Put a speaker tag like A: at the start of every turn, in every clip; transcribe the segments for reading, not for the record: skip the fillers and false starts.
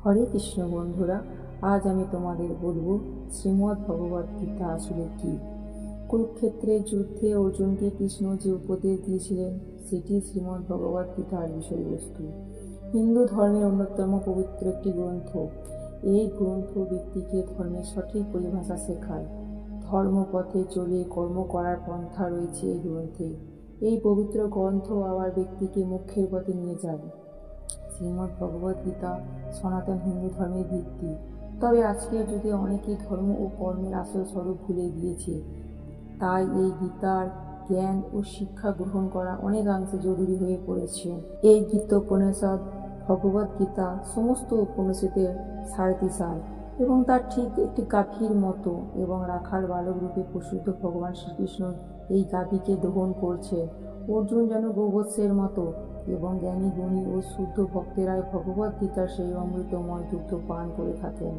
A: হরে কৃষ্ণ বন্ধুরা, আজ আমি তোমাদের বলবো শ্রীমদ্ ভগবদ্ গীতা আসলে কি। কুরুক্ষেত্রের যুদ্ধে অর্জুনকে কৃষ্ণ যে উপদেশ দিয়েছিলেন সেটি শ্রীমদ্ ভগবদ্ গীতার বিষয়বস্তু। হিন্দু ধর্মের অন্যতম পবিত্র একটি গ্রন্থ। এই গ্রন্থ ব্যক্তিকে ধর্মের সঠিক পরিভাষা শেখায়। ধর্মপথে চলে কর্ম করার পন্থা রয়েছে এই গ্রন্থে। এই পবিত্র গ্রন্থ আবার ব্যক্তিকে মোক্ষের পথে নিয়ে যায়। শ্রীমদ্ ভগবদ্ গীতা সনাতন হিন্দু ধর্মের ভিত্তি। তবে আজকের যুগে অনেকেই ধর্ম ও কর্মের আসল স্বরূপ ভুলে গিয়েছে। তাই এই গীতার জ্ঞান ও শিক্ষা গ্রহণ করা অনেকাংশে জরুরি হয়ে পড়েছে। এই গীতোপনিষদ ভগবদ্ গীতা সমস্ত উপনিষদের সারথিসার এবং তার ঠিক একটি গাভীর মতো এবং রাখার বালক রূপে প্রসিদ্ধ ভগবান শ্রীকৃষ্ণ এই গাভীকে দহন করছে। অর্জুন যেন গোবৎসের মতো এবং জ্ঞানী গুণী ও শুদ্ধ ভক্তেরাই ভগবদ্ গীতার সেই অমৃতময় দুগ্ধ পান করে থাকেন।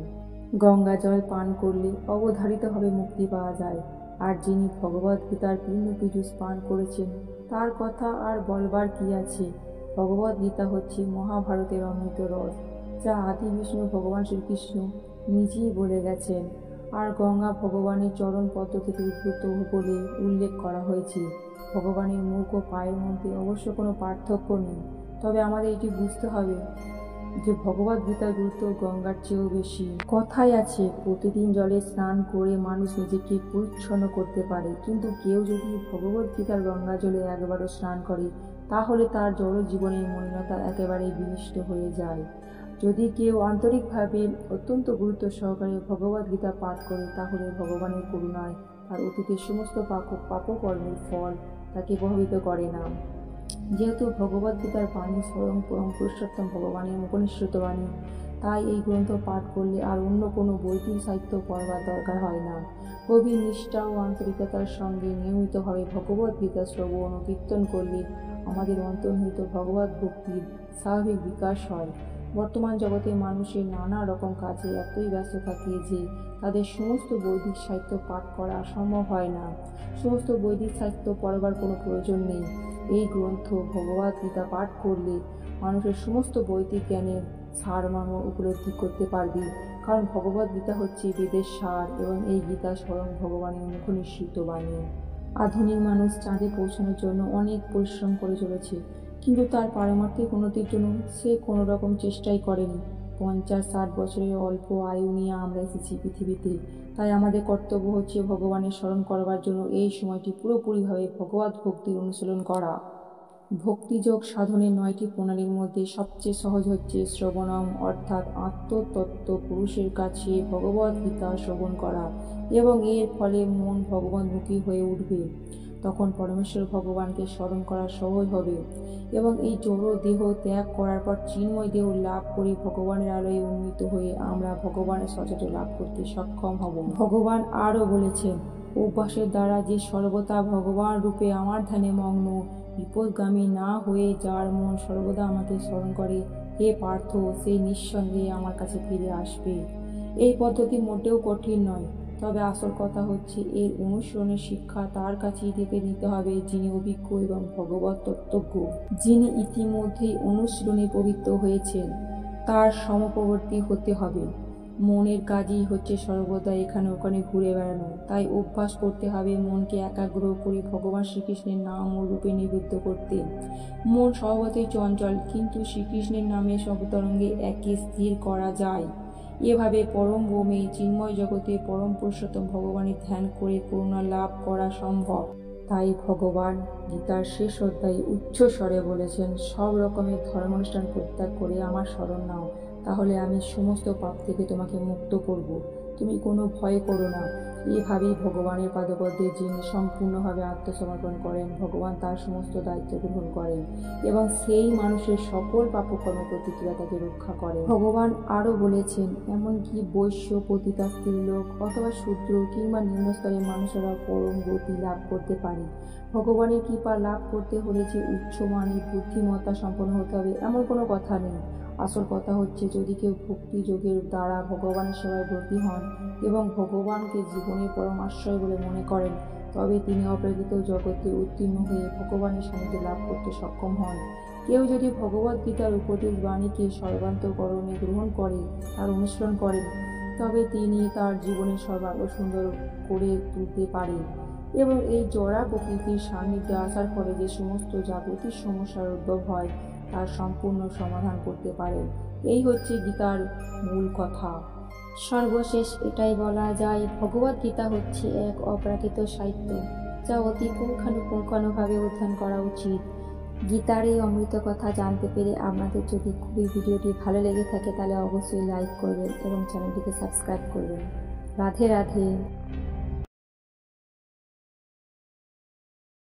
A: গঙ্গা জল পান করলে অবধারিতভাবে মুক্তি পাওয়া যায়, আর যিনি ভগবদ্ গীতার পূর্ণ পীযূষ পান করেছেন তার কথা আর বলবার কি আছে। ভগবদ্ গীতা হচ্ছে মহাভারতের অমৃত রস, যা আদি বিষ্ণু ভগবান শ্রীকৃষ্ণ নিজেই বলে গেছেন, আর গঙ্গা ভগবানের চরণ পদ্ম থেকে উদ্ভূত বলে উল্লেখ করা হয়েছে। ভগবানের মুখ ও পায়ের মধ্যে অবশ্য কোনো পার্থক্য নেই, তবে আমাদের এটি বুঝতে হবে যে ভগবদ্ গীতার গুরুত্ব গঙ্গার চেয়েও বেশি। কথাই আছে, প্রতিদিন জলে স্নান করে মানুষ নিজেকে পরিচ্ছন্ন করতে পারে, কিন্তু কেউ যদি ভগবদ্ গীতার গঙ্গা জলে একবারও স্নান করে তাহলে তার জড় জীবনের মলিনতা একেবারেই বিনষ্ট হয়ে যায়। যদি কেউ আন্তরিকভাবে অত্যন্ত গুরুত্ব সহকারে ভগবদ্ গীতা পাঠ করে তাহলে ভগবানের করুণায় তার অতীতের সমস্ত পাপকর্মের ফল তাকে প্রভাবিত করে না। যেহেতু ভগবদ্ গীতার বাণী স্বয়ং পরম পুরুষোত্তম ভগবানের মুখনিঃসৃত বাণী, তাই এই গ্রন্থ পাঠ করলে আর অন্য কোনো বৈদিক সাহিত্য পড়বার দরকার হয় না। গভীর নিষ্ঠা ও আন্তরিকতার সঙ্গে নিয়মিতভাবে ভগবদ্ গীতা শ্রবণ ও কীর্তন করলে আমাদের অন্তর্নিহিত ভগবদ্ ভক্তির স্বাভাবিক বিকাশ হয়। বর্তমান জগতে মানুষের নানা রকম কাজে এতই ব্যস্ত থাকে যে তাদের সমস্ত বৈদিক সাহিত্য পাঠ করা সম্ভব হয় না। সমস্ত বৈদিক সাহিত্য পড়বার কোনো প্রয়োজন নেই। এই গ্রন্থ ভগবদ্ গীতা পাঠ করলে মানুষের সমস্ত বৈদিক জ্ঞানের সারমর্ম উপলব্ধি করতে পারবে, কারণ ভগবদ্ গীতা হচ্ছে বেদের সার এবং এই গীতা স্বয়ং ভগবানের মুখনিঃসৃত বাণী। আধুনিক মানুষ চাঁদে পৌঁছানোর জন্য অনেক পরিশ্রম করে চলেছে, কিন্তু তার পারমার্থিক উন্নতির জন্য সে কোনো রকম চেষ্টাই করেনি। 50-60 বছরের অল্প আয়ু নিয়ে আমরা এসেছি পৃথিবীতে, তাই আমাদের কর্তব্য হচ্ছে ভগবানের স্মরণ করবার জন্য এই সময়টি পুরোপুরিভাবে ভগবদ্ ভক্তির অনুশীলন করা। ভক্তিযোগ সাধনের 9টি প্রণালীর মধ্যে সবচেয়ে সহজ হচ্ছে শ্রবণম, অর্থাৎ আত্মতত্ত্ব পুরুষের কাছে ভগবদ্ গীতা শ্রবণ করা, এবং এর ফলে মন ভগবানমুখী হয়ে উঠবে। তখন পরমেশ্বর ভগবানকে স্মরণ করা সহজ হবে এবং এই জড় দেহ ত্যাগ করার পর চিন্ময় দেহ লাভ করে ভগবানের আলোয় উন্নীত হয়ে আমরা ভগবানের সচেত লাভ করতে সক্ষম হব। ভগবান আরও বলেছেন, অভ্যাসের দ্বারা যে সর্বদা ভগবান রূপে আমার ধ্যানে মগ্ন, বিপদগামী না হয়ে যার মন সর্বদা আমাকে স্মরণ করে, হে পার্থ, সেই নিঃসন্দেহে আমার কাছে ফিরে আসবে। এই পদ্ধতি মোটেও কঠিন নয়, তবে আসল কথা হচ্ছে এর অনুসরণের শিক্ষা তার কাছেই থেকে নিতে হবে যিনি অভিজ্ঞ এবং ভগবত তত্ত্বজ্ঞ, যিনি ইতিমধ্যেই অনুশীলনে পবিত্র হয়েছেন। তার সমপ্রবর্তী হতে হবে। মনের কাজই হচ্ছে সর্বদা এখানে ওখানে ঘুরে বেড়ানো, তাই অভ্যাস করতে হবে মনকে একাগ্র করে ভগবান শ্রীকৃষ্ণের নাম ও রূপে নিবদ্ধ করতে। মন স্বভাবতই চঞ্চল, কিন্তু শ্রীকৃষ্ণের নামে সবতরঙ্গে একে স্থির করা যায়। এভাবে পরম ব্রহ্মে চিন্ময় জগতে পরম পুরুষোত্তম ভগবানের ধ্যান করে করুণা লাভ করা সম্ভব। তাই ভগবান গীতার শেষ অধ্যায়ে উচ্চ স্বরে বলেছেন, সব রকমের ধর্মানুষ্ঠান পরিত্যাগ করে আমার শরণ নাও, তাহলে আমি সমস্ত পাপ থেকে তোমাকে মুক্ত করব। তুমি কোনো ভয় করো না। এভাবেই ভগবানের পাদপদ্মে যিনি সম্পূর্ণভাবে আত্মসমর্পণ করেন, ভগবান তার সমস্ত দায়িত্ব গ্রহণ করেন এবং সেই মানুষের সকল পাপকর্ম প্রতিক্রিয়া তাকে রক্ষা করে। ভগবান আরও বলেছেন, এমনকি বৈশ্য, পতিতা, স্ত্রীলোক অথবা শূদ্র কিংবা নিম্নস্তরের মানুষেরা পরম গতি লাভ করতে পারে। ভগবানের কৃপা লাভ করতে হলে যে উচ্চমানের বুদ্ধিমত্তা সম্পন্ন হতে হবে এমন কোনো কথা নেই। আসল কথা হচ্ছে, যদি কেউ ভক্তি যোগের দ্বারা ভগবানের সেবায় ব্রতী হন এবং ভগবানকে জীবনের পরম আশ্রয় বলে মনে করেন, তবে তিনি অপ্রাকৃত জগতে উত্তীর্ণ হয়ে ভগবানের সান্নিধ্য লাভ করতে সক্ষম হন। কেউ যদি ভগবদ্গীতার উপদেশ বাণীকে সর্বান্তকরণে গ্রহণ করে, তার অনুসরণ করেন, তবে তিনি তার জীবনের সর্বাঙ্গ সুন্দর করে তুলতে পারেন এবং এই জড়া প্রকৃতির সান্নিধ্যে আসার ফলে যে সমস্ত জাগতিক সমস্যার উদ্ভব হয় তার সম্পূর্ণ সমাধান করতে পারেন। এই হচ্ছে গীতার মূল কথা।
B: সর্বশেষ এটাই বলা যায়, ভগবদ্গীতা হচ্ছে এক অপ্রাকৃত সাহিত্য, যা অতি পুঙ্খানুপুঙ্খানুভাবে অধ্যয়ন করা উচিত। গীতার এই অমৃত কথা জানতে পেরে আপনাদের যদি খুবই ভিডিওটি ভালো লেগে থাকে তাহলে অবশ্যই লাইক করবেন এবং চ্যানেলটিকে সাবস্ক্রাইব করবেন। রাধে রাধে।